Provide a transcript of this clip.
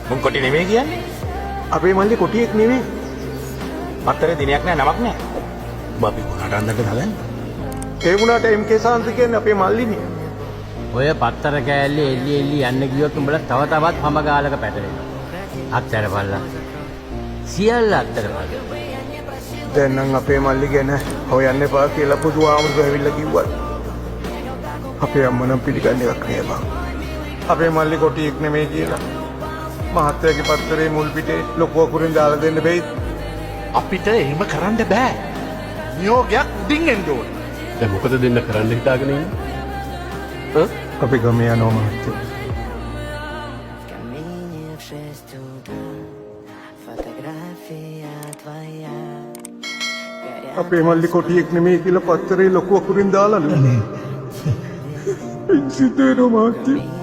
මුන් කොටි නෙමෙයි කියන්නේ. අපේ මල්ලි කොටියෙක් නෙමෙයි. පත්තරේ දිනයක් නෑ නමක් නෑ. බබි කොහාට අන්දන්න හදන්නේ? ඒ වුණාට MK සාන්ති කියන්නේ අපේ මල්ලිනේ. ඔය පත්තර කෑල්ලේ එල්ලි එල්ලි යන්න ගියොත් උඹලා තව තවත් හැම ගාලක පැටලෙනවා. අත්තරපල්ලා. සියල්ල අත්තරපල්ලා. දැන් නම් අපේ මල්ලි ගැන හොයන්න එපා කියලා පුදුආමුදුර ඇවිල්ලා කිව්වා. අපේ අම්මා නම් පිළිගන්නේ එකක් නෑ බං. අපේ මල්ලි කොටියෙක් නෙමෙයි කියලා. මහත්තයාගේ පත්තරේ මුල් පිටේ ලොකු අකුරින් දාලා දෙන්න බැයි. අපිට එහෙම කරන්න බෑ. නියෝගයක් උඩින් එන්න ඕනේ. දැන් මොකද දෙන්න කරන්න හිතාගෙන ඉන්නේ? අපි ගමේ යනවා මහත්තයා. Caminho в 6 утра, фотография твоя. අපේ මල්ලි කොටියෙක් නෙමෙයි කියලා පත්තරේ ලොකු අකුරින් දාලාලු. සිද්ධ වෙනවා මහත්තයා.